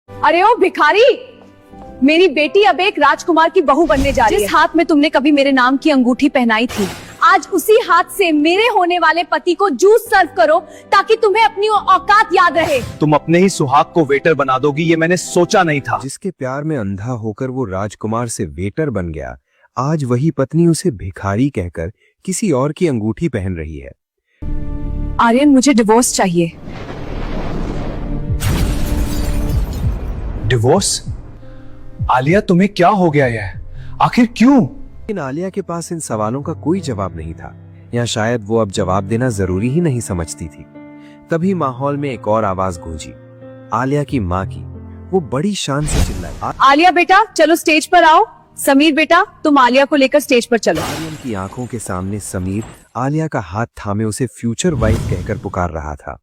अरे ओ भिखारी, मेरी बेटी अब एक राजकुमार की बहू बनने जा रही है। जिस हाथ में तुमने कभी मेरे नाम की अंगूठी पहनाई थी, आज उसी हाथ से मेरे होने वाले पति को जूस सर्व करो ताकि तुम्हें अपनी औकात याद रहे। तुम अपने ही सुहाग को वेटर बना दोगी, ये मैंने सोचा नहीं था। जिसके प्यार में अंधा होकर वो राजकुमार से वेटर बन गया, आज वही पत्नी उसे भिखारी कहकर किसी और की अंगूठी पहन रही है। आर्यन, मुझे डिवोर्स चाहिए। डिवोर्स? आलिया, तुम्हें क्या हो गया है? आखिर क्यों? लेकिन आलिया के पास इन सवालों का कोई जवाब नहीं था, या शायद वो अब जवाब देना जरूरी ही नहीं समझती थी। तभी माहौल में एक और आवाज गूंजी, आलिया की माँ की। वो बड़ी शान से चिल्लाई, आलिया बेटा, चलो स्टेज पर आओ। समीर बेटा, तुम आलिया को लेकर स्टेज पर चलो। आर्यन की आंखों के सामने समीर आलिया का हाथ थामे उसे फ्यूचर वाइफ कहकर पुकार रहा था।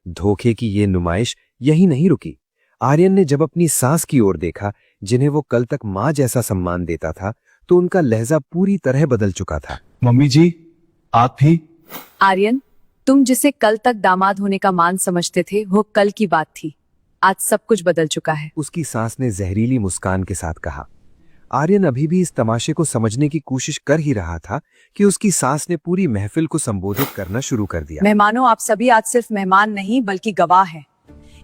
धोखे की ये नुमाइश यही नहीं रुकी। आर्यन ने जब अपनी सास की ओर देखा, जिन्हें वो कल तक माँ जैसा सम्मान देता था, तो उनका लहजा पूरी तरह बदल चुका था। मम्मी जी, आप भी? आर्यन, तुम जिसे कल तक दामाद होने का मान समझते थे, वो कल की बात थी। आज सब कुछ बदल चुका है। उसकी सास ने जहरीली मुस्कान के साथ कहा। आर्यन अभी भी इस तमाशे को समझने की कोशिश कर ही रहा था कि उसकी सास ने पूरी महफिल को संबोधित करना शुरू कर दिया। मेहमानों, आप सभी आज सिर्फ मेहमान नहीं बल्कि गवाह हैं।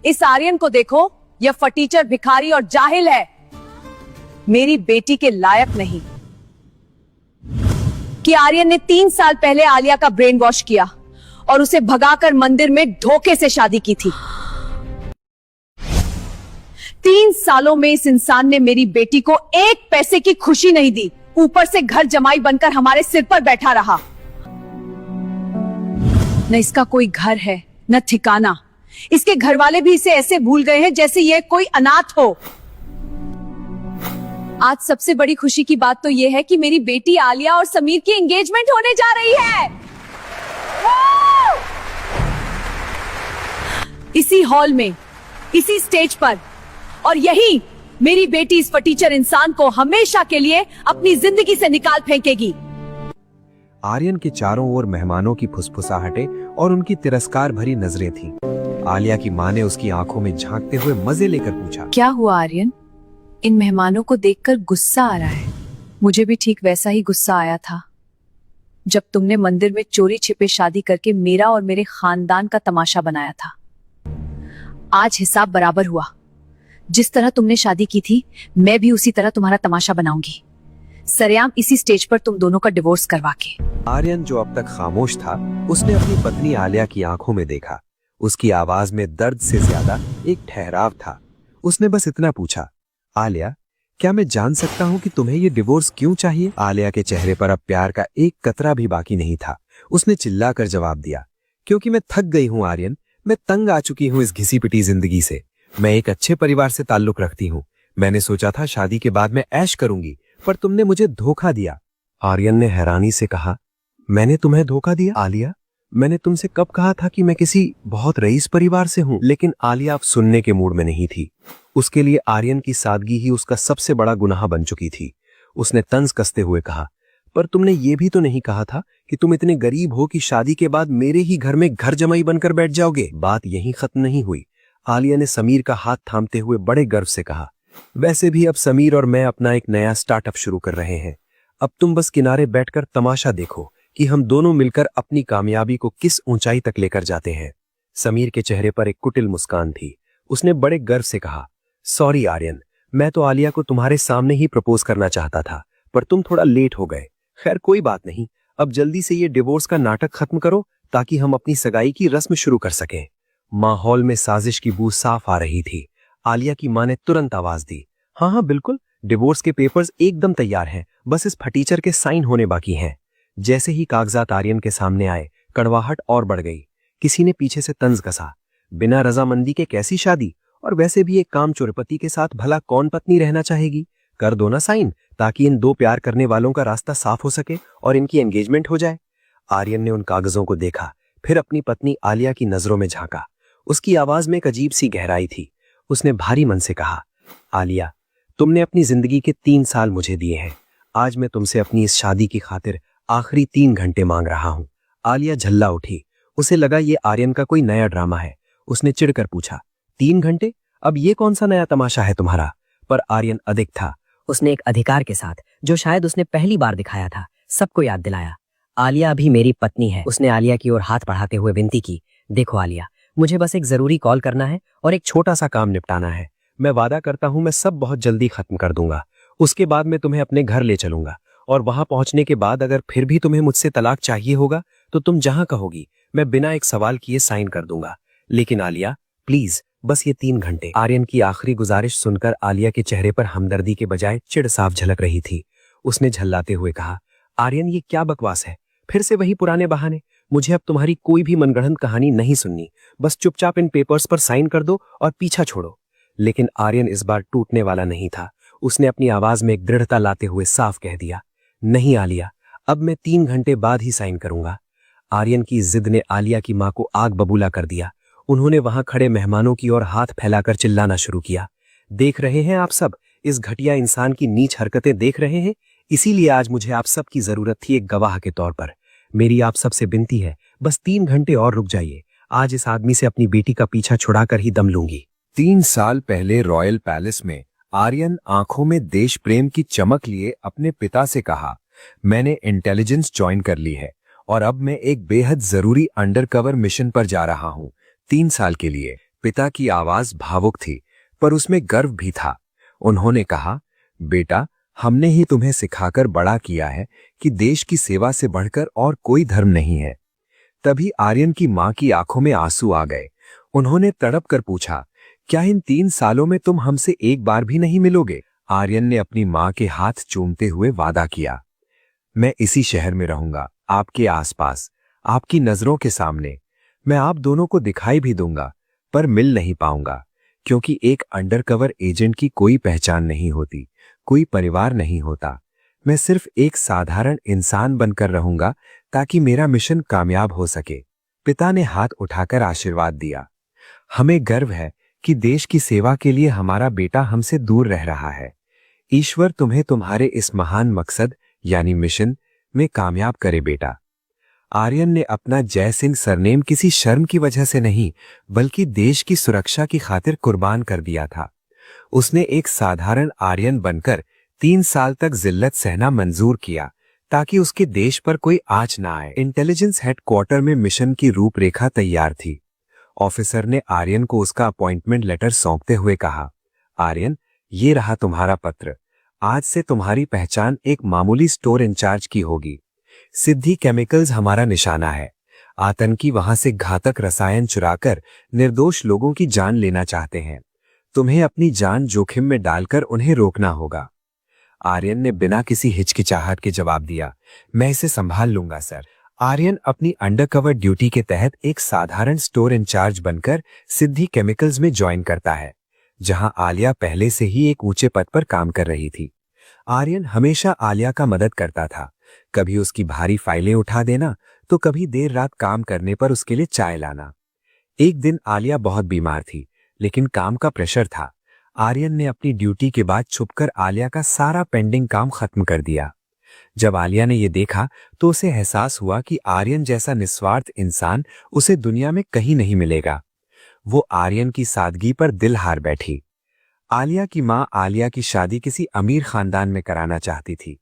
इस आर्यन को देखो, यह फटीचर, भिखारी और जाहिल है। मेरी बेटी के लायक नहीं। कि आर्यन ने 3 साल पहले आलिया का ब्रेन वॉश किया और उसे भगाकर मंदिर में धोखे से शादी की थी। 3 सालों में इस इंसान ने मेरी बेटी को 1 पैसे की खुशी नहीं दी, ऊपर से घर जमाई बनकर हमारे सिर पर बैठा रहा। न इसका कोई घर है, न ठिकाना। इसके घर वाले भी इसे ऐसे भूल गए हैं जैसे ये कोई अनाथ हो। आज सबसे बड़ी खुशी की बात तो यह है कि मेरी बेटी आलिया और समीर की एंगेजमेंट होने जा रही है। इसी हॉल में, इसी स्टेज पर, और यही मेरी बेटी इस फटीचर इंसान को हमेशा के लिए अपनी जिंदगी से निकाल फेंकेगी। आर्यन के चारों ओर मेहमानों की फुसफुसाहटें और उनकी तिरस्कार भरी नजरें थीं। आलिया की मां ने उसकी आंखों में झांकते हुए मजे लेकर पूछा, क्या हुआ आर्यन? इन मेहमानों को देखकर गुस्सा आ रहा है। मुझे भी ठीक वैसा ही गुस्सा आया था जब तुमने मंदिर में चोरी छिपे शादी करके मेरा और मेरे खानदान का तमाशा बनाया था। आज हिसाब बराबर हुआ। जिस तरह तुमने शादी की थी, मैं भी उसी तरह तुम्हारा तमाशा बनाऊंगी, सरेआम इसी स्टेज पर तुम दोनों का डिवोर्स करवा के। आर्यन, जो अब तक खामोश था, उसने अपनी पत्नी आलिया की आंखों में देखा। उसकी आवाज में दर्द से ज्यादा एक ठहराव था। उसने बस इतना पूछा, आलिया, क्या मैं जान सकता हूँ कि तुम्हें ये डिवोर्स क्यों चाहिए? आलिया के चेहरे पर अब प्यार का एक कतरा भी बाकी नहीं था। उसने चिल्लाकर जवाब दिया, क्योंकि मैं थक गई हूँ आर्यन। मैं तंग आ चुकी हूँ इस घिसी पिटी जिंदगी से। मैं एक अच्छे परिवार से ताल्लुक रखती हूँ। मैंने सोचा था शादी के बाद मैं ऐश करूंगी, पर तुमने मुझे धोखा दिया। आर्यन ने हैरानी से कहा, मैंने तुम्हें धोखा दिया? आलिया, मैंने तुमसे कब कहा था कि मैं किसी बहुत रईस परिवार से हूँ? लेकिन आलिया अब सुनने के मूड में नहीं थी। उसके लिए आर्यन की सादगी ही उसका सबसे बड़ा गुनाह बन चुकी थी। उसने तंज कसते हुए कहा, पर तुमने ये भी तो नहीं कहा था कि तुम इतने गरीब हो कि शादी के बाद मेरे ही घर में घर जमाई बनकर बैठ जाओगे। बात यहीं खत्म नहीं हुई। आलिया ने समीर का हाथ थामते हुए बड़े गर्व से कहा, वैसे भी अब समीर और मैं अपना एक नया स्टार्टअप शुरू कर रहे हैं। अब तुम बस किनारे बैठकर तमाशा देखो कि हम दोनों मिलकर अपनी कामयाबी को किस ऊंचाई तक लेकर जाते हैं। समीर के चेहरे पर एक कुटिल मुस्कान थी। उसने बड़े गर्व से कहा, सॉरी आर्यन, मैं तो आलिया को तुम्हारे सामने ही प्रपोज करना चाहता था, पर तुम थोड़ा लेट हो गए। खैर कोई बात नहीं, अब जल्दी से ये डिवोर्स का नाटक खत्म करो ताकि हम अपनी सगाई की रस्म शुरू कर सकें। माहौल में साजिश की बू साफ आ रही थी। आलिया की मां ने तुरंत आवाज दी, हाँ हाँ बिल्कुल, डिवोर्स के पेपर्स एकदम तैयार हैं, बस इस फटीचर के साइन होने बाकी हैं। जैसे ही कागजात आर्यन के सामने आए, कड़वाहट और बढ़ गई। किसी ने पीछे से तंज कसा, बिना रजामंदी के कैसी शादी? और वैसे भी एक कामचोर पति के साथ भला कौन पत्नी रहना चाहेगी? कर दो ना साइन, ताकि इन दो प्यार करने वालों का रास्ता साफ हो सके और इनकी एंगेजमेंट हो जाए। आर्यन ने उन कागजों को देखा, फिर अपनी पत्नी आलिया की नजरों में झांका। उसकी आवाज में एक अजीब सी गहराई थी। उसने भारी मन से कहा, आलिया, तुमने अपनी जिंदगी के 3 साल मुझे दिए हैं। आज मैं तुमसे अपनी इस शादी की खातिर आखिरी 3 घंटे मांग रहा हूं। आलिया झल्ला उठी। उसे लगा ये आर्यन का कोई नया ड्रामा है। उसने चिढ़कर पूछा, 3 घंटे? अब ये कौन सा नया तमाशा है तुम्हारा? पर आर्यन अधिक था। उसने एक अधिकार के साथ, जो शायद उसने पहली बार दिखाया था, सबको याद दिलाया। आलिया अभी मेरी पत्नी है। उसने आलिया की ओर हाथ बढ़ाते हुए विनती की, देखो आलिया, मुझे बस एक जरूरी कॉल करना है और एक छोटा सा काम निपटाना है। मैं वादा करता हूं मैं सब बहुत जल्दी खत्म कर दूंगा। उसके बाद मैं तुम्हें अपने घर ले चलूंगा और वहां पहुंचने के बाद अगर फिर भी तुम्हें मुझसे तलाक चाहिए होगा तो तुम जहां कहोगी मैं बिना एक सवाल किए साइन कर दूंगा। लेकिन आलिया प्लीज, बस ये 3 घंटे। आर्यन की आखिरी गुजारिश सुनकर आलिया के चेहरे पर हमदर्दी के बजाय चिढ़ साफ झलक रही थी। उसने झल्लाते हुए कहा, आर्यन ये क्या बकवास है? फिर से वही पुराने बहाने। मुझे अब तुम्हारी कोई भी मनगढ़ंत कहानी नहीं सुननी। बस चुपचाप इन पेपर्स पर साइन कर दो और पीछा छोड़ो। लेकिन आर्यन इस बार टूटने वाला नहीं था। उसने अपनी आवाज में एक दृढ़ता लाते हुए साफ कह दिया, नहीं आलिया, अब मैं 3 घंटे बाद ही साइन करूंगा। आर्यन की जिद ने आलिया की मां को आग बबूला कर दिया। उन्होंने वहां खड़े मेहमानों की ओर हाथ फैलाकर चिल्लाना शुरू किया, देख रहे हैं आप सब, इस घटिया इंसान की नीच हरकतें देख रहे हैं? इसीलिए आज मुझे आप सब की जरूरत थी एक गवाह के तौर पर। मेरी आप सबसे विनती है, बस 3 घंटे और रुक जाइए। आज इस आदमी से अपनी बेटी का पीछा छुड़ाकर ही दम लूंगी। 3 साल पहले रॉयल पैलेस में आर्यन आंखों में देश प्रेम की चमक लिए अपने पिता से कहा, मैंने इंटेलिजेंस ज्वाइन कर ली है और अब मैं एक बेहद जरूरी अंडरकवर मिशन पर जा रहा हूं, 3 साल के लिए। पिता की आवाज भावुक थी पर उसमें गर्व भी था। उन्होंने कहा, बेटा, हमने ही तुम्हें सिखाकर बड़ा किया है कि देश की सेवा से बढ़कर और कोई धर्म नहीं है। तभी आर्यन की मां की आंखों में आंसू आ गए। उन्होंने तड़प कर पूछा, क्या इन 3 सालों में तुम हमसे एक बार भी नहीं मिलोगे? आर्यन ने अपनी मां के हाथ चूमते हुए वादा किया, मैं इसी शहर में रहूंगा, आपके आसपास, आपकी नजरों के सामने। मैं आप दोनों को दिखाई भी दूंगा पर मिल नहीं पाऊंगा, क्योंकि एक अंडरकवर एजेंट की कोई पहचान नहीं होती, कोई परिवार नहीं होता। मैं सिर्फ एक साधारण इंसान बनकर रहूंगा ताकि मेरा मिशन कामयाब हो सके। पिता ने हाथ उठाकर आशीर्वाद दिया, हमें गर्व है कि देश की सेवा के लिए हमारा बेटा हमसे दूर रह रहा है। ईश्वर तुम्हें तुम्हारे इस महान मकसद यानी मिशन में कामयाब करे बेटा। आर्यन ने अपना जय सिंह सरनेम किसी शर्म की वजह से नहीं बल्कि देश की सुरक्षा की खातिर कुर्बान कर दिया था। उसने एक साधारण आर्यन बनकर 3 साल तक जिल्लत सहना मंजूर किया ताकि उसके देश पर कोई आंच ना आए। इंटेलिजेंस हेडक्वार्टर में मिशन की रूपरेखा तैयार थी। ऑफिसर ने आर्यन को उसका अपॉइंटमेंट लेटर सौंपते हुए कहा, आर्यन, ये रहा तुम्हारा पत्र। आज से तुम्हारी पहचान एक मामूली स्टोर इंचार्ज की होगी। सिद्धि केमिकल्स हमारा निशाना है। आतंकी वहां से घातक रसायन चुराकर निर्दोष लोगों की जान लेना चाहते हैं। तुम्हें अपनी जान जोखिम में डालकर उन्हें रोकना होगा। आर्यन ने बिना किसी हिचकिचाहट के जवाब दिया, मैं इसे संभाल लूंगा सर। आर्यन अपनी अंडरकवर ड्यूटी के तहत एक साधारण स्टोर इंचार्ज बनकर सिद्धि केमिकल्स में ज्वाइन करता है, जहां आलिया पहले से ही एक ऊंचे पद पर काम कर रही थी। आर्यन हमेशा आलिया का मदद करता था, कभी उसकी भारी फाइलें उठा देना तो कभी देर रात काम करने पर उसके लिए चाय लाना। एक दिन आलिया बहुत बीमार थी, लेकिन काम का प्रेशर था। आर्यन ने अपनी ड्यूटी के बाद छुपकर आलिया का सारा पेंडिंग काम खत्म कर दिया। जब आलिया ने यह देखा तो उसे एहसास हुआ कि आर्यन जैसा निस्वार्थ इंसान उसे दुनिया में कहीं नहीं मिलेगा। वो आर्यन की सादगी पर दिल हार बैठी। आलिया की मां आलिया की शादी किसी अमीर खानदान में कराना चाहती थी।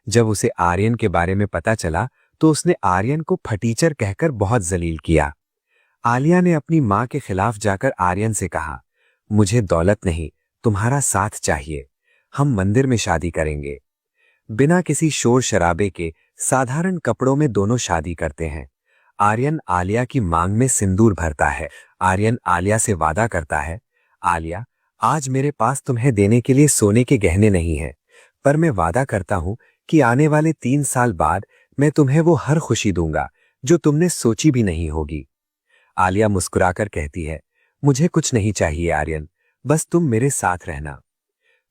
जब उसे आर्यन के बारे में पता चला तो उसने आर्यन को फटीचर कहकर बहुत जलील किया। आलिया ने अपनी मां के खिलाफ जाकर आर्यन से कहा, मुझे दौलत नहीं, तुम्हारा साथ चाहिए। हम मंदिर में शादी करेंगे। बिना किसी शोर शराबे के साधारण कपड़ों में दोनों शादी करते हैं। आर्यन आलिया की मांग में सिंदूर भरता है। आर्यन आलिया से वादा करता है, आलिया, आज मेरे पास तुम्हें देने के लिए सोने के गहने नहीं हैं, पर मैं वादा करता हूं कि आने वाले 3 साल बाद मैं तुम्हें वो हर खुशी दूंगा जो तुमने सोची भी नहीं होगी। आलिया मुस्कुराकर कहती है, मुझे कुछ नहीं चाहिए आर्यन, बस तुम मेरे साथ रहना।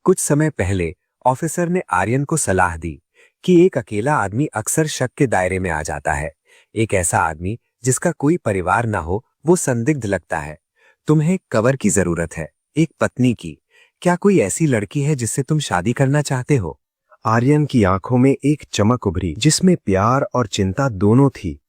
कुछ समय पहले ऑफिसर ने आर्यन को सलाह दी कि एक अकेला आदमी अक्सर शक के दायरे में आ जाता है। एक ऐसा आदमी जिसका कोई परिवार ना हो वो संदिग्ध लगता है। तुम्हें एक कवर की जरूरत है, एक पत्नी की। क्या कोई ऐसी लड़की है जिससे तुम शादी करना चाहते हो? आर्यन की आंखों में एक चमक उभरी जिसमें प्यार और चिंता दोनों थी।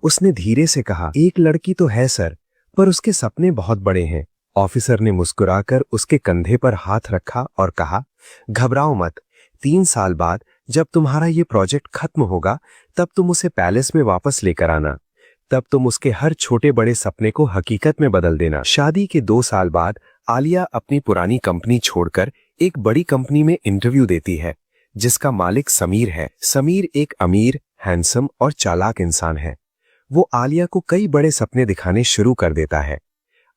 उसने धीरे से कहा, एक लड़की तो है सर, पर उसके सपने बहुत बड़े हैं ऑफिसर ने मुस्कुराकर उसके कंधे पर हाथ रखा और कहा, घबराओ मत। 3 साल बाद जब तुम्हारा ये प्रोजेक्ट खत्म होगा, तब तुम उसे पैलेस में वापस लेकर आना। तब तुम उसके हर छोटे बड़े सपने को हकीकत में बदल देना। शादी के 2 साल बाद आलिया अपनी पुरानी कंपनी छोड़कर एक बड़ी कंपनी में इंटरव्यू देती है, जिसका मालिक समीर है। समीर एक अमीर, हैंडसम और चालाक इंसान है। वो आलिया को कई बड़े सपने दिखाने शुरू कर देता है।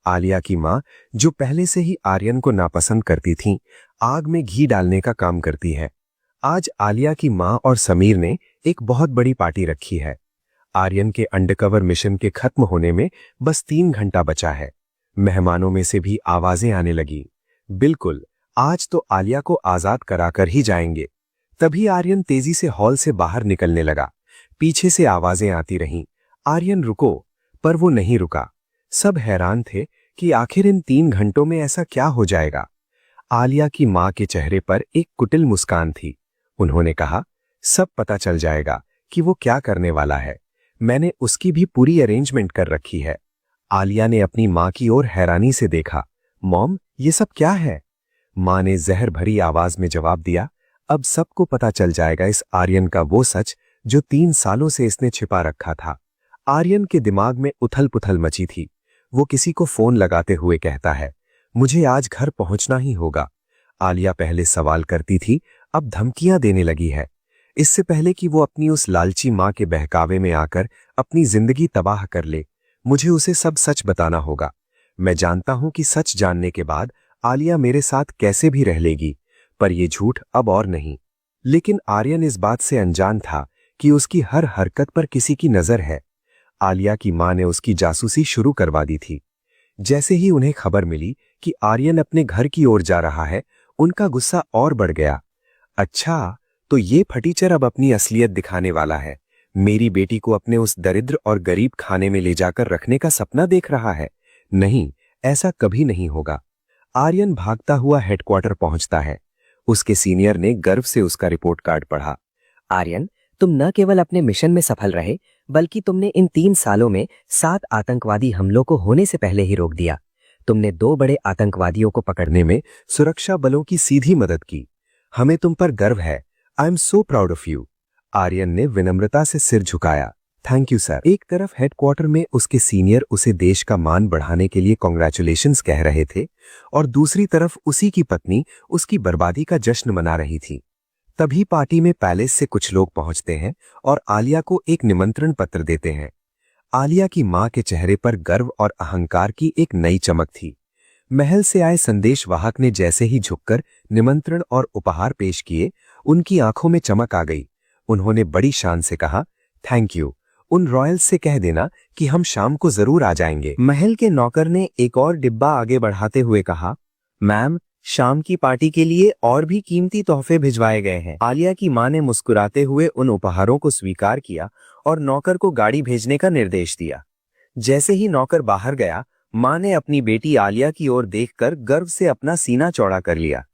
आलिया की माँ, जो पहले से ही आर्यन को नापसंद करती थी, आग में घी डालने का काम करती है। आज आलिया की माँ और समीर ने एक बहुत बड़ी पार्टी रखी है। आर्यन के अंडरकवर मिशन के खत्म होने में बस 3 घंटा बचा है। मेहमानों में से भी आवाजें आने लगी, बिल्कुल, आज तो आलिया को आजाद कराकर ही जाएंगे। तभी आर्यन तेजी से हॉल से बाहर निकलने लगा। पीछे से आवाजें आती रहीं, आर्यन रुको, पर वो नहीं रुका। सब हैरान थे कि आखिर इन 3 घंटों में ऐसा क्या हो जाएगा। आलिया की मां के चेहरे पर एक कुटिल मुस्कान थी। उन्होंने कहा, सब पता चल जाएगा कि वो क्या करने वाला है। मैंने उसकी भी पूरी अरेंजमेंट कर रखी है। आलिया ने अपनी मां की ओर हैरानी से देखा। मॉम, ये सब क्या है? मां ने जहर भरी आवाज में जवाब दिया, अब सबको पता चल जाएगा इस आर्यन का वो सच जो 3 सालों से इसने छिपा रखा था। आर्यन के दिमाग में उथल पुथल मची थी। वो किसी को फोन लगाते हुए कहता है, मुझे आज घर पहुंचना ही होगा। आलिया पहले सवाल करती थी, अब धमकियां देने लगी है। इससे पहले कि वो अपनी उस लालची मां के बहकावे में आकर अपनी जिंदगी तबाह कर ले, मुझे उसे सब सच बताना होगा। मैं जानता हूं कि सच जानने के बाद आलिया मेरे साथ कैसे भी रह लेगी, पर यह झूठ अब और नहीं। लेकिन आर्यन इस बात से अनजान था कि उसकी हर हरकत पर किसी की नजर है। आलिया की मां ने उसकी जासूसी शुरू करवा दी थी। जैसे ही उन्हें खबर मिली कि आर्यन अपने घर की ओर जा रहा है, उनका गुस्सा और बढ़ गया। अच्छा, तो ये फटीचर अब अपनी असलियत दिखाने वाला है। मेरी बेटी को अपने उस दरिद्र और गरीब खाने में ले जाकर रखने का सपना देख रहा है। नहीं, ऐसा कभी नहीं होगा। आर्यन भागता हुआ हेडक्वार्टर पहुंचता है। उसके सीनियर ने गर्व से उसका रिपोर्ट कार्ड पढ़ा। आर्यन, तुम न केवल अपने मिशन में सफल रहे, बल्कि तुमने इन 3 सालों में 7 आतंकवादी हमलों को होने से पहले ही रोक दिया। तुमने 2 बड़े आतंकवादियों को पकड़ने में सुरक्षा बलों की सीधी मदद की। हमें तुम पर गर्व है। I am so proud of you. Aryan ने विनम्रता से सिर झुकाया। Thank you sir. एक तरफ हेडक्वार्टर में उसके सीनियर उसे देश का मान बढ़ाने के लिए कांग्रेचुलेशंस कह रहे थे, और दूसरी तरफ उसी की पत्नी उसकी बर्बादी का जश्न मना रही थी। तभी पार्टी में पैलेस से कुछ लोग पहुंचते हैं और आलिया को एक निमंत्रण पत्र देते हैं। आलिया की मां के चेहरे पर गर्व और अहंकार की एक नई चमक थी। महल से आए संदेशवाहक ने जैसे ही झुककर निमंत्रण और उपहार पेश किए, उनकी आंखों में चमक आ गई। उन्होंने बड़ी शान से कहा, थैंक यू। उन रॉयल्स से कह देना कि हम शाम को जरूर आ जाएंगे। महल के नौकर ने एक और डिब्बा आगे बढ़ाते हुए कहा, मैम, शाम की पार्टी के लिए और भी कीमती तोहफे भिजवाए गए हैं। आलिया की मां ने मुस्कुराते हुए उन उपहारों को स्वीकार किया और नौकर को गाड़ी भेजने का निर्देश दिया। जैसे ही नौकर बाहर गया, मां ने अपनी बेटी आलिया की ओर देखकर गर्व से अपना सीना चौड़ा कर लिया।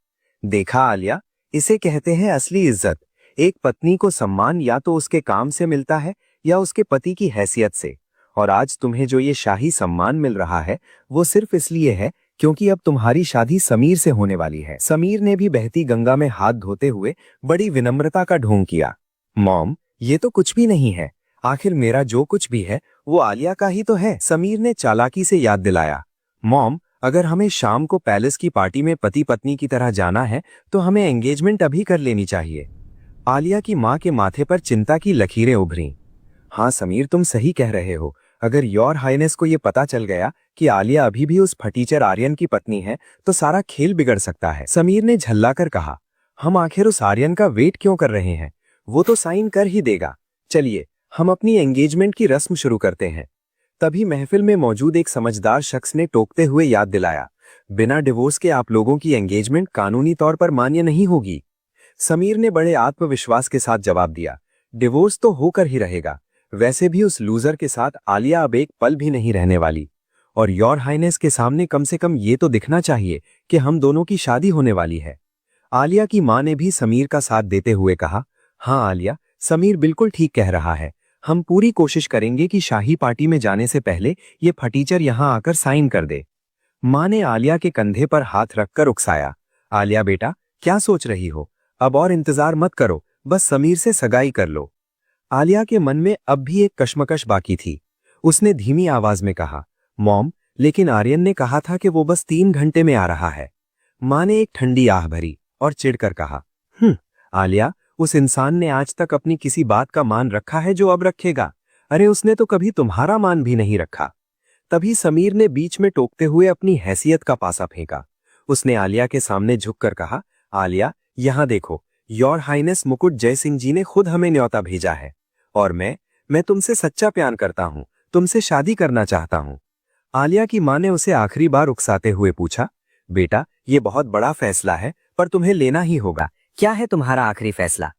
देखा आलिया, इसे कहते हैं असली इज्जत। एक पत्नी को सम्मान या तो उसके काम से मिलता है या उसके पति की हैसियत से, और आज तुम्हें जो ये शाही सम्मान मिल रहा है, वो सिर्फ इसलिए है क्योंकि अब तुम्हारी शादी समीर से होने वाली है। समीर ने भी बहती गंगा में हाथ धोते हुए बड़ी विनम्रता का ढोंग किया। मॉम, ये तो कुछ भी नहीं है। आखिर मेरा जो कुछ भी है वो आलिया का ही तो है। समीर ने चालाकी से याद दिलाया। मॉम, अगर हमें शाम को पैलेस की पार्टी में पति पत्नी की तरह जाना है तो हमें एंगेजमेंट अभी कर लेनी चाहिए। आलिया की मां के माथे पर चिंता की लकीरें उभरी। हाँ समीर, तुम सही कह रहे हो। अगर योर हाइनेस को ये पता चल गया कि आलिया अभी भी उस फटीचर आर्यन की पत्नी है तो सारा खेल बिगड़ सकता है। समीर ने झल्लाकर कहा, हम आखिर उस आर्यन का वेट क्यों कर रहे हैं? वो तो साइन कर ही देगा। चलिए हम अपनी एंगेजमेंट की रस्म शुरू करते हैं। तभी महफिल में मौजूद एक समझदार शख्स ने टोकते हुए याद दिलाया, बिना डिवोर्स के आप लोगों की एंगेजमेंट कानूनी तौर पर मान्य नहीं होगी। समीर ने बड़े आत्मविश्वास के साथ जवाब दिया, डिवोर्स तो होकर ही रहेगा। वैसे भी उस लूजर के साथ आलिया अब एक पल भी नहीं रहने वाली, और योर हाइनेस के सामने कम से कम ये तो दिखना चाहिए कि हम दोनों की शादी होने वाली है। आलिया की मां ने भी समीर का साथ देते हुए कहा, हाँ आलिया, समीर बिल्कुल ठीक कह रहा है। हम पूरी कोशिश करेंगे कि शाही पार्टी में जाने से पहले ये फटीचर यहां आकर साइन कर दे। माँ ने आलिया के कंधे पर हाथ रखकर उकसाया। आलिया बेटा, क्या सोच रही हो? अब और इंतजार मत करो, बस समीर से सगाई कर लो। आलिया के मन में अब भी एक कश्मकश बाकी थी। उसने धीमी आवाज में कहा, मॉम, लेकिन आर्यन ने कहा था कि वो बस 3 घंटे में आ रहा है। माँ ने एक ठंडी आह भरी और चिढ़कर कहा, आलिया, उस इंसान ने आज तक अपनी किसी बात का मान रखा है जो अब रखेगा? अरे उसने तो कभी तुम्हारा मान भी नहीं रखा। तभी समीर ने बीच में टोकते हुए अपनी हैसियत का पासा फेंका। उसने आलिया के सामने झुककर कहा, आलिया, यहां देखो, योर हाइनेस मुकुट जय सिंह जी ने खुद हमें न्योता भेजा है और मैं तुमसे सच्चा प्यार करता हूं, तुमसे शादी करना चाहता हूं। आलिया की मां ने उसे आखिरी बार उकसाते हुए पूछा, बेटा, ये बहुत बड़ा फैसला है, पर तुम्हें लेना ही होगा। क्या है तुम्हारा आखिरी फैसला?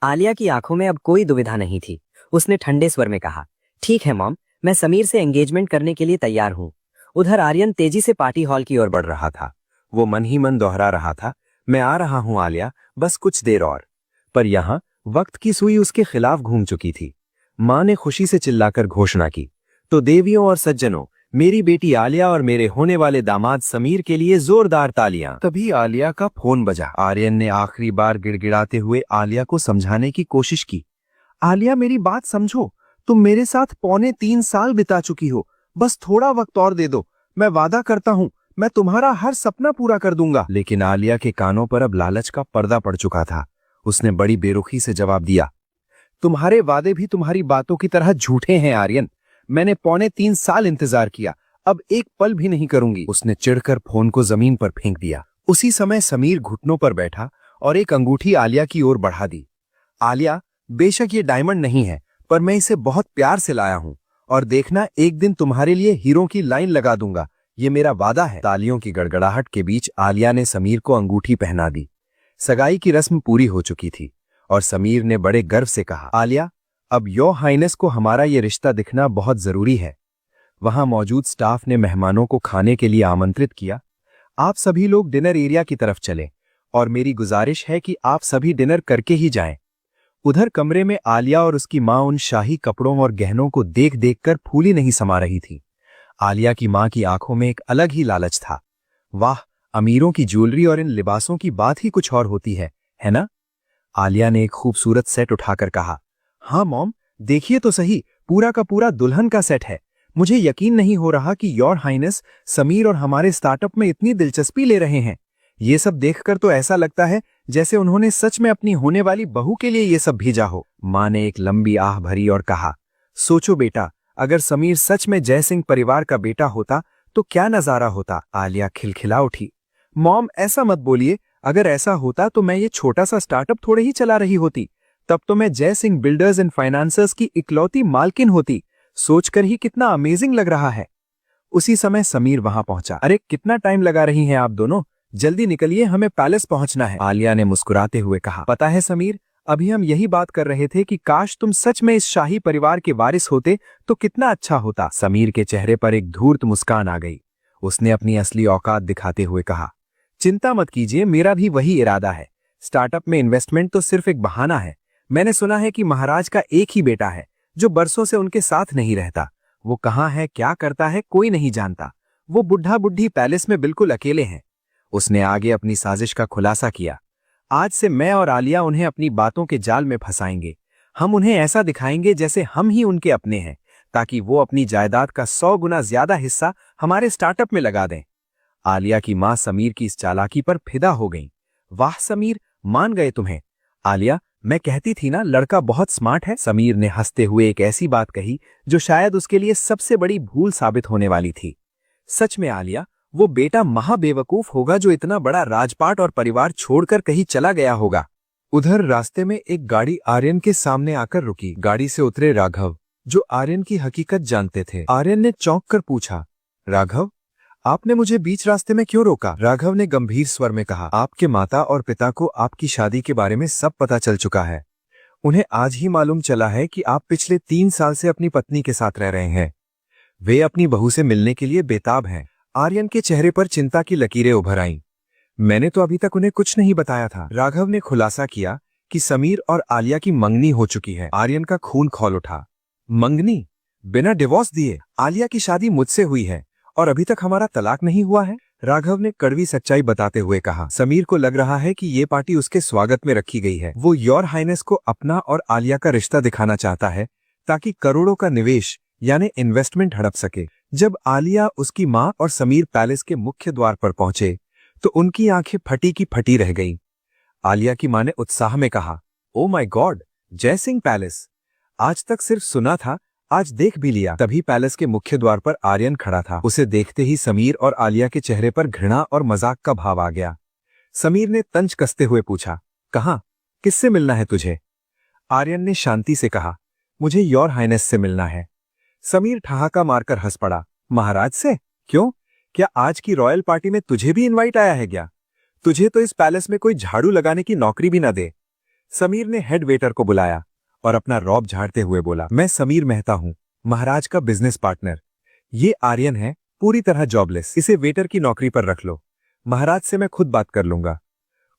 आलिया की आंखों में अब कोई दुविधा नहीं थी। उसने ठंडे स्वर में कहा, ठीक है मॉम, मैं समीर से एंगेजमेंट करने के लिए तैयार हूँ। उधर आर्यन तेजी से पार्टी हॉल की ओर बढ़ रहा था। वो मन ही मन दोहरा रहा था, मैं आ रहा हूं आलिया, बस कुछ देर और। पर यहां वक्त की सुई उसके खिलाफ घूम चुकी थी। मां ने खुशी से चिल्लाकर घोषणा की, तो देवियों और सज्जनों, मेरी बेटी आलिया और मेरे होने वाले दामाद समीर के लिए जोरदार तालियां। तभी आलिया का फोन बजा। आर्यन ने आखिरी बार गिड़गिड़ाते हुए आलिया को समझाने की कोशिश की। आलिया, मेरी बात समझो, तुम मेरे साथ 3.25 साल बिता चुकी हो, बस थोड़ा वक्त और दे दो। मैं वादा करता हूं, मैं तुम्हारा हर सपना पूरा कर दूंगा। लेकिन आलिया के कानों पर अब लालच का पर्दा पड़ चुका था। उसने बड़ी बेरुखी से जवाब दिया, तुम्हारे वादे भी तुम्हारी बातों की तरह झूठे हैं आर्यन। मैंने 3.25 साल इंतजार किया, अब एक पल भी नहीं करूंगी। उसने चिढ़कर फोन को जमीन पर फेंक दिया। उसी समय समीर घुटनों पर बैठा और एक अंगूठी आलिया की ओर बढ़ा दी। आलिया, बेशक ये डायमंड नहीं है, पर मैं इसे बहुत प्यार से लाया हूं, और देखना, एक दिन तुम्हारे लिए हीरों की लाइन लगा दूंगा, ये मेरा वादा है। तालियों की गड़गड़ाहट के बीच आलिया ने समीर को अंगूठी पहना दी। सगाई की रस्म पूरी हो चुकी थी और समीर ने बड़े गर्व से कहा, आलिया, अब योर हाइनेस को हमारा ये रिश्ता दिखना बहुत जरूरी है। वहां मौजूद स्टाफ ने मेहमानों को खाने के लिए आमंत्रित किया। आप सभी लोग डिनर एरिया की तरफ चलें और मेरी गुजारिश है कि आप सभी डिनर करके ही जाएं। उधर कमरे में आलिया और उसकी मां उन शाही कपड़ों और गहनों को देख देखकर फूली नहीं समा रही थी। आलिया की मां की आंखों में एक अलग ही लालच था। वाह, अमीरों की ज्वेलरी और इन लिबासों की बात ही कुछ और होती है ना? आलिया ने एक खूबसूरत सेट उठाकर कहा, हाँ मॉम, देखिए तो सही, पूरा का पूरा दुल्हन का सेट है। मुझे यकीन नहीं हो रहा कि योर हाइनेस समीर और हमारे स्टार्टअप में इतनी दिलचस्पी ले रहे हैं। ये सब देखकर तो ऐसा लगता है जैसे उन्होंने सच में अपनी होने वाली बहू के लिए ये सब भेजा हो। मां ने एक लंबी आह भरी और कहा, सोचो बेटा, अगर समीर सच में जय सिंह परिवार का बेटा होता तो क्या नजारा होता। आलिया खिलखिला उठी, मॉम, ऐसा मत बोलिए, अगर ऐसा होता तो मैं ये छोटा सा स्टार्टअप थोड़े ही चला रही होती, तब तो मैं जय सिंह बिल्डर्स एंड फाइनेंसर्स की इकलौती मालकिन होती। सोचकर ही कितना अमेजिंग लग रहा है। उसी समय समीर वहां पहुंचा। अरे कितना टाइम लगा रही हैं आप दोनों, जल्दी निकलिए, हमें पैलेस पहुंचना है। आलिया ने मुस्कुराते हुए कहा, पता है समीर, अभी हम यही बात कर रहे थे कि काश तुम सच में इस शाही परिवार के वारिस होते तो कितना अच्छा होता। समीर के चेहरे पर एक धूर्त मुस्कान आ गई। उसने अपनी असली औकात दिखाते हुए कहा, चिंता मत कीजिए, मेरा भी वही इरादा है। स्टार्टअप में इन्वेस्टमेंट तो सिर्फ एक बहाना है। मैंने सुना है कि महाराज का एक ही बेटा है जो बरसों से उनके साथ नहीं रहता। वो कहाँ है, क्या करता है, कोई नहीं जानता। वो बुढ़ा बुढ़ी पैलेस में बिल्कुल अकेले हैं। उसने आगे अपनी साजिश का खुलासा किया, आज से मैं और आलिया उन्हें अपनी बातों के जाल में फंसाएंगे। हम उन्हें ऐसा दिखाएंगे जैसे हम ही उनके अपने हैं, ताकि वो अपनी जायदाद का 100 गुना ज्यादा हिस्सा हमारे स्टार्टअप में लगा दें। आलिया की मां समीर की इस चालाकी पर फिदा हो गई। वाह समीर, मान गए तुम्हें। आलिया, मैं कहती थी ना, लड़का बहुत स्मार्ट है। समीर ने हंसते हुए एक ऐसी बात कही जो शायद उसके लिए सबसे बड़ी भूल साबित होने वाली थी। सच में आलिया, वो बेटा महाबेवकूफ होगा जो इतना बड़ा राजपाट और परिवार छोड़कर कहीं चला गया होगा। उधर रास्ते में एक गाड़ी आर्यन के सामने आकर रुकी। गाड़ी से उतरे राघव, जो आर्यन की हकीकत जानते थे। आर्यन ने चौंक कर पूछा, राघव, आपने मुझे बीच रास्ते में क्यों रोका? राघव ने गंभीर स्वर में कहा, आपके माता और पिता को आपकी शादी के बारे में सब पता चल चुका है। उन्हें आज ही मालूम चला है कि आप पिछले 3 साल से अपनी पत्नी के साथ रह रहे हैं। वे अपनी बहू से मिलने के लिए बेताब हैं। आर्यन के चेहरे पर चिंता की लकीरें उभर आईं। मैंने तो अभी तक उन्हें कुछ नहीं बताया था। राघव ने खुलासा किया कि समीर और आलिया की मंगनी हो चुकी है। आर्यन का खून खौल उठा। मंगनी? बिना डिवोर्स दिए? आलिया की शादी मुझसे हुई है और अभी तक हमारा तलाक नहीं हुआ है? राघव ने कड़वी सच्चाई बताते हुए कहा। समीर को लग रहा है कि ये पार्टी उसके स्वागत में रखी गई है। वो योर हाइनेस को अपना और आलिया का रिश्ता दिखाना चाहता है ताकि करोड़ों का निवेश यानी इन्वेस्टमेंट हड़प सके। जब आलिया, उसकी माँ और समीर पैलेस के मुख्य द्वार पर पहुंचे तो उनकी आंखें फटी की फटी रह गईं। आलिया की माँ ने उत्साह में कहा, oh my God, Jaisingh palace! आज तक सिर्फ सुना था, आज देख भी लिया। तभी पैलेस के मुख्य द्वार पर आर्यन खड़ा था। उसे देखते ही समीर और आलिया के चेहरे पर घृणा और मजाक का भाव आ गया। समीर ने तंज कसते हुए पूछा, कहाँ? किससे मिलना है तुझे? आर्यन ने शांति से कहा, मुझे योर हाइनेस से मिलना है। समीर ठहाका मारकर हंस पड़ा, महाराज से? क्यों? क्या आज की रॉयल पार्टी में तुझे भी इनवाइट आया है क्या? तुझे तो इस पैलेस में कोई झाड़ू लगाने की नौकरी भी ना दे। समीर ने हेड वेटर को बुलाया और अपना रौब झाड़ते हुए बोला, मैं समीर मेहता हूं, महाराज का बिजनेस पार्टनर। ये आर्यन है, पूरी तरह जॉबलेस। इसे वेटर की नौकरी पर रख लो, महाराज से मैं खुद बात कर लूंगा।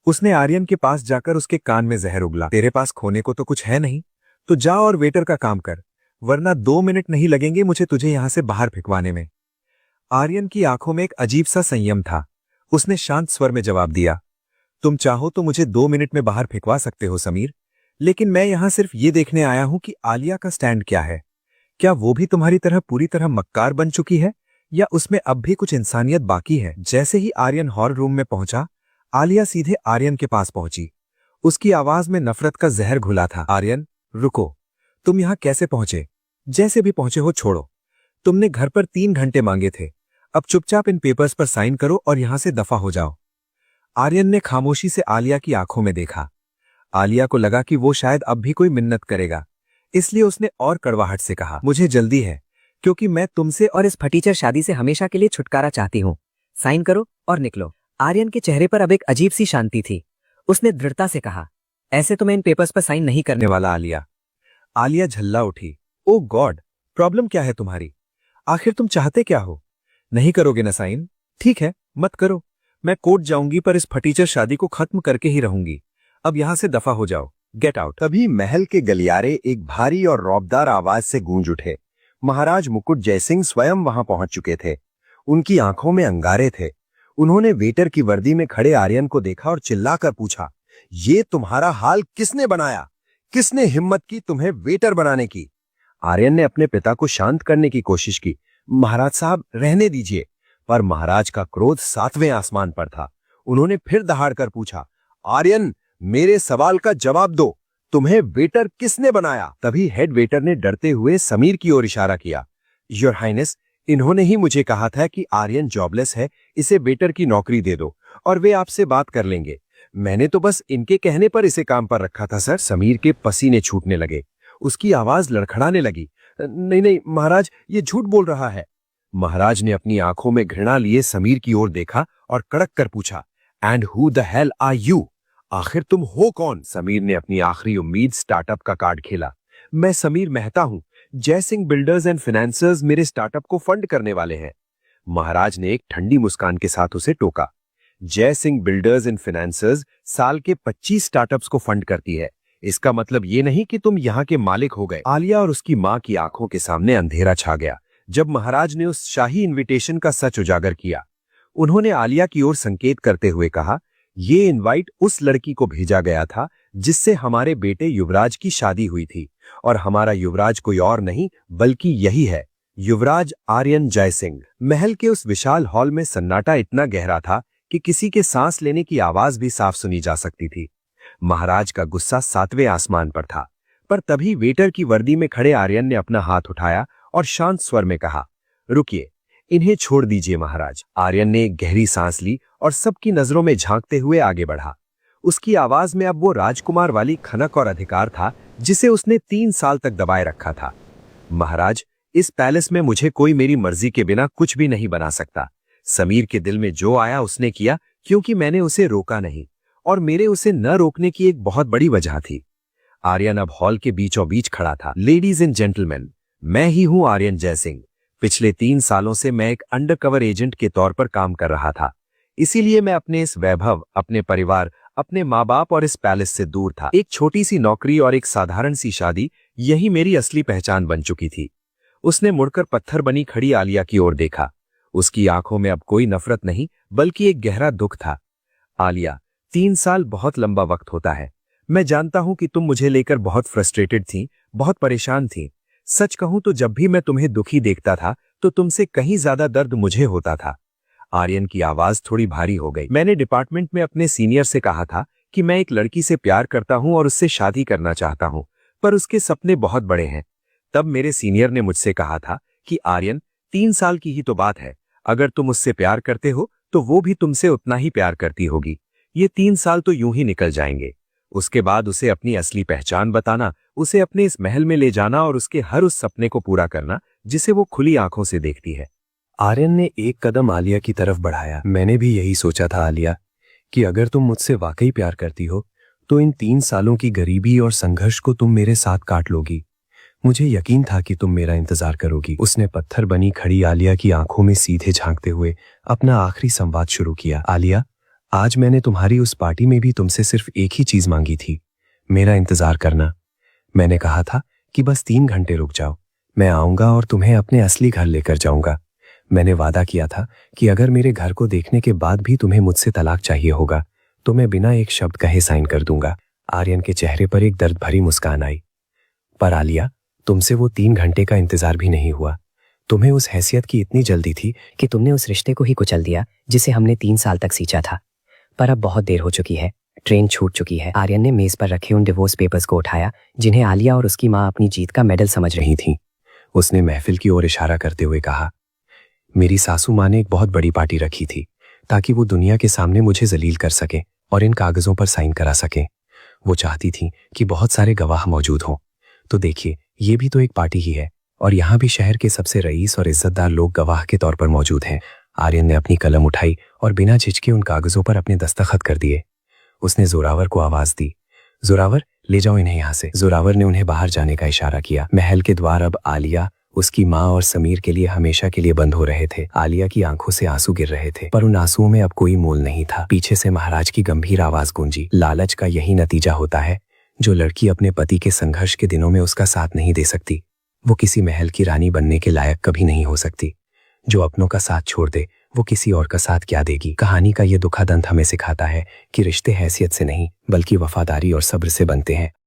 उसने आर्यन के पास जाकर उसके कान में जहर उगला। तेरे पास खोने को तो कुछ है नहीं, तो जा और वेटर का काम कर, वरना 2 मिनट नहीं लगेंगे मुझे तुझे यहां से बाहर फेंकवाने में। आर्यन की आंखों में एक अजीब सा संयम था। उसने शांत स्वर में जवाब दिया, तुम चाहो तो मुझे 2 मिनट में बाहर फेंकवा सकते हो समीर, लेकिन मैं यहां सिर्फ ये देखने आया हूं कि आलिया का स्टैंड क्या है। क्या वो भी तुम्हारी तरह पूरी तरह मक्कार बन चुकी है या उसमें अब भी कुछ इंसानियत बाकी है? जैसे ही आर्यन हॉल रूम में पहुंचा, आलिया सीधे आर्यन के पास पहुंची। उसकी आवाज में नफरत का जहर घुला था। आर्यन, रुको, तुम यहां कैसे पहुंचे? जैसे भी पहुंचे हो छोड़ो। तुमने घर पर 3 घंटे मांगे थे, अब चुपचाप इन पेपर्स पर साइन करो और यहां से दफा हो जाओ। आर्यन ने खामोशी से आलिया की आंखों में देखा। आलिया को लगा कि वो शायद अब भी कोई मिन्नत करेगा, इसलिए उसने और कड़वाहट से कहा, मुझे जल्दी है क्योंकि मैं तुमसे और इस फटीचर शादी से हमेशा के लिए छुटकारा चाहती हूँ। साइन करो और निकलो। आर्यन के चेहरे पर अब एक अजीब सी शांति थी। उसने दृढ़ता से कहा, ऐसे तो मैं इन पेपर्स पर साइन नहीं करने वाला। आलिया झल्ला उठी। ओ गॉड, प्रॉब्लम क्या है तुम्हारी? आखिर तुम चाहते क्या हो? नहीं करोगे ना साइन? ठीक है, मत करो। मैं कोर्ट जाऊंगी पर इस फटीचर शादी को खत्म करके ही रहूंगी। अब यहां से दफा हो जाओ, गेट आउट। तभी महल के गलियारे एक भारी और रौबदार आवाज से गूंज उठे। महाराज मुकुट जयसिंह स्वयं वहां पहुंच चुके थे। उनकी आंखों में अंगारे थे। उन्होंने वेटर की वर्दी में खड़े आर्यन को देखा और चिल्लाकर पूछा, ये तुम्हारा हाल किसने बनाया? किसने हिम्मत की तुम्हें वेटर बनाने की? आर्यन ने अपने पिता को शांत करने की कोशिश की। महाराज साहब, रहने दीजिए। पर महाराज का क्रोध 7वें आसमान पर था। उन्होंने फिर दहाड़कर पूछा, आर्यन, मेरे सवाल का जवाब दो, तुम्हें वेटर किसने बनाया? तभी हेड वेटर ने डरते हुए समीर की ओर इशारा किया। योर हाइनेस, इन्होंने ही मुझे कहा था कि आर्यन जॉबलेस है, इसे वेटर की नौकरी दे दो और वे आपसे बात कर लेंगे। मैंने तो बस इनके कहने पर इसे काम पर रखा था सर। समीर के पसीने छूटने लगे। उसकी आवाज लड़खड़ाने लगी। नहीं नहीं महाराज, ये झूठ बोल रहा है। महाराज ने अपनी आंखों में घृणा लिए समीर की ओर देखा और कड़क कर पूछा, and who the hell are you? आखिर तुम हो कौन? समीर ने अपनी आखिरी उम्मीद स्टार्टअप का कार्ड खेला। मैं समीर मेहता हूं। जयसिंह बिल्डर्स एंड फाइनेंसर्स मेरे स्टार्टअप को फंड करने वाले हैं। महाराज ने एक ठंडी मुस्कान के साथ उसे टोका। जयसिंह बिल्डर्स एंड फाइनेंसर्स साल के 25 स्टार्टअप्स को फंड करती है। इसका मतलब ये नहीं कि तुम यहाँ के मालिक हो गए। आलिया और उसकी माँ की आंखों के सामने अंधेरा छा गया जब महाराज ने उस शाही इनविटेशन का सच उजागर किया। उन्होंने आलिया की ओर संकेत करते हुए कहा, ये इनवाइट उस लड़की को भेजा गया था जिससे हमारे बेटे युवराज की शादी हुई थी, और हमारा युवराज कोई और नहीं बल्कि यही है, युवराज आर्यन जयसिंह। महल के उस विशाल हॉल में सन्नाटा इतना गहरा था कि किसी के सांस लेने की आवाज भी साफ सुनी जा सकती थी। महाराज का गुस्सा 7वें आसमान पर था, पर तभी वेटर की वर्दी में खड़े आर्यन ने अपना हाथ उठाया और शांत स्वर में कहा, रुकिए, इन्हें छोड़ दीजिए महाराज। आर्यन ने एक गहरी सांस ली और सबकी नजरों में झांकते हुए आगे बढ़ा। उसकी आवाज में अब वो राजकुमार वाली खनक और अधिकार था जिसे उसने 3 साल तक दबाए रखा था। महाराज, इस पैलेस में मुझे कोई मेरी मर्जी के बिना कुछ भी नहीं बना सकता। समीर के दिल में जो आया उसने किया क्योंकि मैंने उसे रोका नहीं, और मेरे उसे न रोकने की एक बहुत बड़ी वजह थी। आर्यन अब हॉल के बीचों बीच खड़ा था। लेडीज एंड जेंटलमैन, मैं ही हूं आर्यन जयसिंह। पिछले 3 सालों से मैं एक अंडरकवर एजेंट के तौर पर काम कर रहा था, इसीलिए मैं अपने इस वैभव, अपने परिवार, अपने माँ बाप और इस पैलेस से दूर था। एक छोटी सी नौकरी और एक साधारण सी शादी, यही मेरी असली पहचान बन चुकी थी। उसने मुड़कर पत्थर बनी खड़ी आलिया की ओर देखा। उसकी आंखों में अब कोई नफरत नहीं बल्कि एक गहरा दुख था। आलिया, 3 साल बहुत लंबा वक्त होता है। मैं जानता हूं कि तुम मुझे लेकर बहुत फ्रस्ट्रेटेड थी, बहुत परेशान थी। सच कहूं तो जब भी मैं तुम्हें दुखी देखता था तो तुमसे कहीं ज्यादा दर्द मुझे होता था। आर्यन की आवाज थोड़ी भारी हो गई। मैंने डिपार्टमेंट में अपने सीनियर से कहा था कि मैं एक लड़की से प्यार करता हूं और उससे शादी करना चाहता हूं, पर उसके सपने बहुत बड़े हैं। तब मेरे सीनियर ने मुझसे कहा था कि आर्यन, 3 साल की ही तो बात है। अगर तुम उससे प्यार करते हो तो वो भी तुमसे उतना ही प्यार करती होगी। ये 3 साल तो यूं ही निकल जाएंगे। उसके बाद उसे अपनी असली पहचान बताना, उसे अपने इस महल में ले जाना और उसके हर उस सपने को पूरा करना जिसे वो खुली आंखों से देखती है। आर्यन ने एक कदम आलिया की तरफ बढ़ाया। मैंने भी यही सोचा था आलिया, कि अगर तुम मुझसे वाकई प्यार करती हो तो इन 3 सालों की गरीबी और संघर्ष को तुम मेरे साथ काट लोगी। मुझे यकीन था कि तुम मेरा इंतजार करोगी। उसने पत्थर बनी खड़ी आलिया की आंखों में सीधे झांकते हुए अपना आखिरी संवाद शुरू किया। आलिया, आज मैंने तुम्हारी उस पार्टी में भी तुमसे सिर्फ एक ही चीज मांगी थी, मेरा इंतजार करना। मैंने कहा था कि बस 3 घंटे रुक जाओ, मैं आऊंगा और तुम्हें अपने असली घर लेकर जाऊंगा। मैंने वादा किया था कि अगर मेरे घर को देखने के बाद भी तुम्हें मुझसे तलाक चाहिए होगा तो मैं बिना एक शब्द कहे साइन कर दूंगा। आर्यन के चेहरे पर एक दर्द भरी मुस्कान आई। पर आलिया, तुमसे वो 3 घंटे का इंतजार भी नहीं हुआ। तुम्हें उस हैसियत की इतनी जल्दी थी कि तुमने उस रिश्ते को ही कुचल दिया जिसे हमने 3 साल तक सींचा था। पर अब बहुत देर हो चुकी है, ट्रेन छूट चुकी है। आर्यन ने मेज पर रखे उन डिवोर्स पेपर्स को उठाया जिन्हें आलिया और उसकी माँ अपनी जीत का मेडल समझ रही थी। उसने महफिल की ओर इशारा करते हुए कहा, मेरी सासू माँ ने एक बहुत बड़ी पार्टी रखी थी ताकि वो दुनिया के सामने मुझे जलील कर सके और इन कागजों पर साइन करा सके। वो चाहती थी कि बहुत सारे गवाह मौजूद हों। तो देखिए, ये भी तो एक पार्टी ही है और यहाँ भी शहर के सबसे रईस और इज्जतदार लोग गवाह के तौर पर मौजूद हैं। आर्यन ने अपनी कलम उठाई और बिना झिझके उन कागजों पर अपने दस्तखत कर दिए। उसने जोरावर को आवाज दी, जोरावर, ले जाओ इन्हें यहाँ से। जोरावर ने उन्हें बाहर जाने का इशारा किया। महल के द्वार अब आलिया, उसकी माँ और समीर के लिए हमेशा के लिए बंद हो रहे थे। आलिया की आंखों से आंसू गिर रहे थे, पर उन आंसुओं में अब कोई मोल नहीं था। पीछे से महाराज की गंभीर आवाज गूंजी, लालच का यही नतीजा होता है। जो लड़की अपने पति के संघर्ष के दिनों में उसका साथ नहीं दे सकती, वो किसी महल की रानी बनने के लायक कभी नहीं हो सकती। जो अपनों का साथ छोड़ दे, वो किसी और का साथ क्या देगी। कहानी का ये दुखद अंत हमें सिखाता है कि रिश्ते हैसियत से नहीं बल्कि वफादारी और सब्र से बनते हैं।